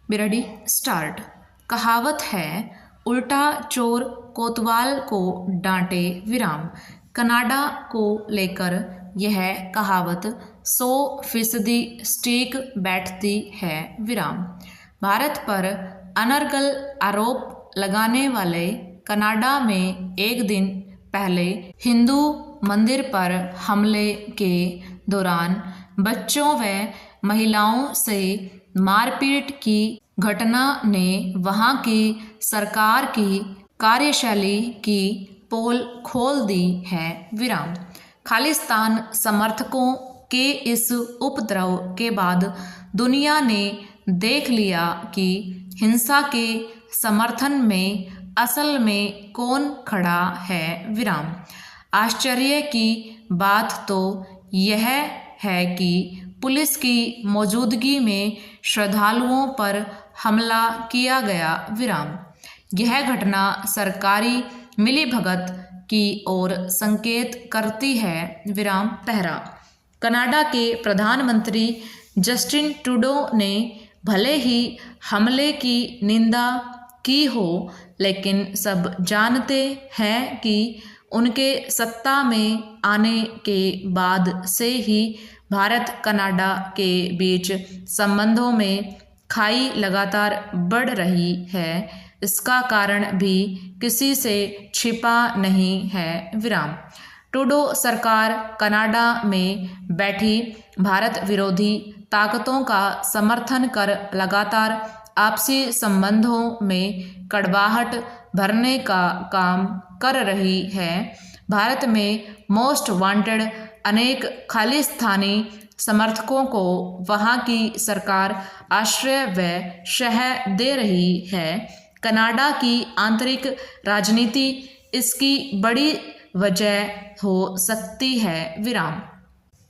Be ready, start. कहावत है, उल्टा चोर कोतवाल को डांटे विराम। कनाडा को लेकर यह कहावत 100% स्टीक बैठती है विराम। भारत पर अनर्गल आरोप लगाने वाले कनाडा में एक दिन पहले हिंदू मंदिर पर हमले के दौरान बच्चों व महिलाओं से मारपीट की घटना ने वहां की सरकार की कार्यशैली की पोल खोल दी है विराम। खालिस्तान समर्थकों के इस उपद्रव के बाद दुनिया ने देख लिया कि हिंसा के समर्थन में असल में कौन खड़ा है विराम। आश्चर्य की बात तो यह है कि पुलिस की मौजूदगी में श्रद्धालुओं पर हमला किया गया विराम। यह घटना सरकारी मिलीभगत की ओर संकेत करती है विराम पहरा। कनाडा के प्रधानमंत्री जस्टिन ट्रूडो ने भले ही हमले की निंदा की हो, लेकिन सब जानते हैं कि उनके सत्ता में आने के बाद से ही भारत कनाडा के बीच संबंधों में खाई लगातार बढ़ रही है। इसका कारण भी किसी से छिपा नहीं है विराम। ट्रूडो सरकार कनाडा में बैठी भारत विरोधी ताकतों का समर्थन कर लगातार आपसी संबंधों में कड़वाहट भरने का काम कर रही है। भारत में मोस्ट वांटेड अनेक खालिस्तानी समर्थकों को वहां की सरकार आश्रय व शह दे रही है। कनाडा की आंतरिक राजनीति इसकी बड़ी वजह हो सकती है विराम।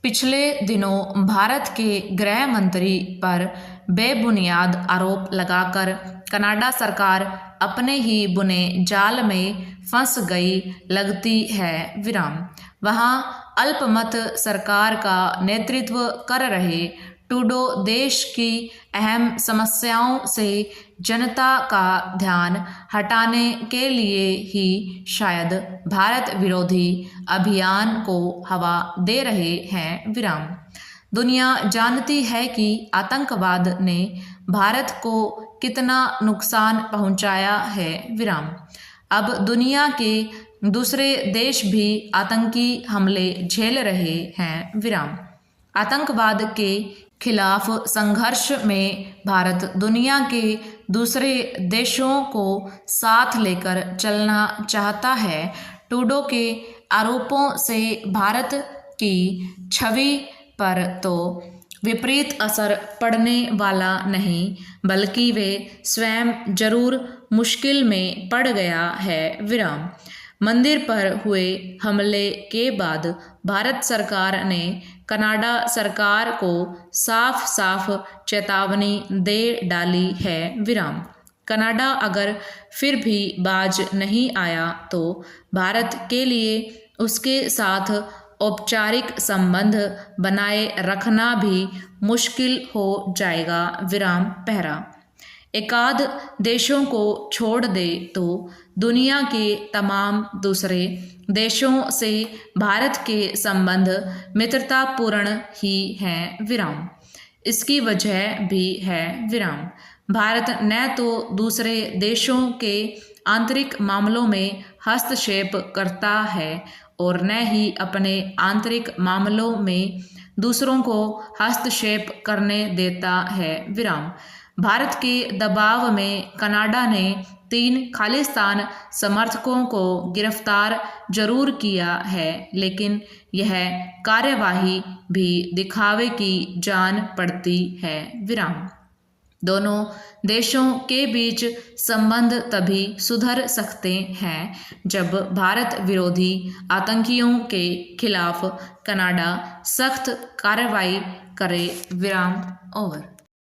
पिछले दिनों भारत के गृह मंत्री पर बेबुनियाद आरोप लगाकर कनाडा सरकार अपने ही बुने जाल में फंस गई लगती है विराम। वहां अल्पमत सरकार का नेतृत्व कर रहे ट्रूडो देश की अहम समस्याओं से जनता का ध्यान हटाने के लिए ही शायद भारत विरोधी अभियान को हवा दे रहे हैं विराम। दुनिया जानती है कि आतंकवाद ने भारत को कितना नुकसान पहुंचाया है विराम। अब दुनिया के दूसरे देश भी आतंकी हमले झेल रहे हैं विराम। आतंकवाद के खिलाफ संघर्ष में भारत दुनिया के दूसरे देशों को साथ लेकर चलना चाहता है। ट्रूडो के आरोपों से भारत की छवि पर तो विपरीत असर पड़ने वाला नहीं, बल्कि वे स्वयं जरूर मुश्किल में पड़ गया है विराम। मंदिर पर हुए हमले के बाद भारत सरकार ने कनाडा सरकार को साफ साफ चेतावनी दे डाली है विराम। कनाडा अगर फिर भी बाज नहीं आया तो भारत के लिए उसके साथ औपचारिक संबंध बनाए रखना भी मुश्किल हो जाएगा विराम पहरा। एकाध देशों को छोड़ दे तो दुनिया के तमाम दूसरे देशों से भारत के संबंध मित्रतापूर्ण ही हैं विराम। इसकी वजह भी है विराम। भारत न तो दूसरे देशों के आंतरिक मामलों में हस्तक्षेप करता है और न ही अपने आंतरिक मामलों में दूसरों को हस्तक्षेप करने देता है विराम। भारत के दबाव में कनाडा ने 3 खालिस्तान समर्थकों को गिरफ्तार जरूर किया है, लेकिन यह कार्यवाही भी दिखावे की जान पड़ती है विराम। दोनों देशों के बीच संबंध तभी सुधर सकते हैं जब भारत विरोधी आतंकियों के खिलाफ कनाडा सख्त कार्रवाई करे विराम। ओवर।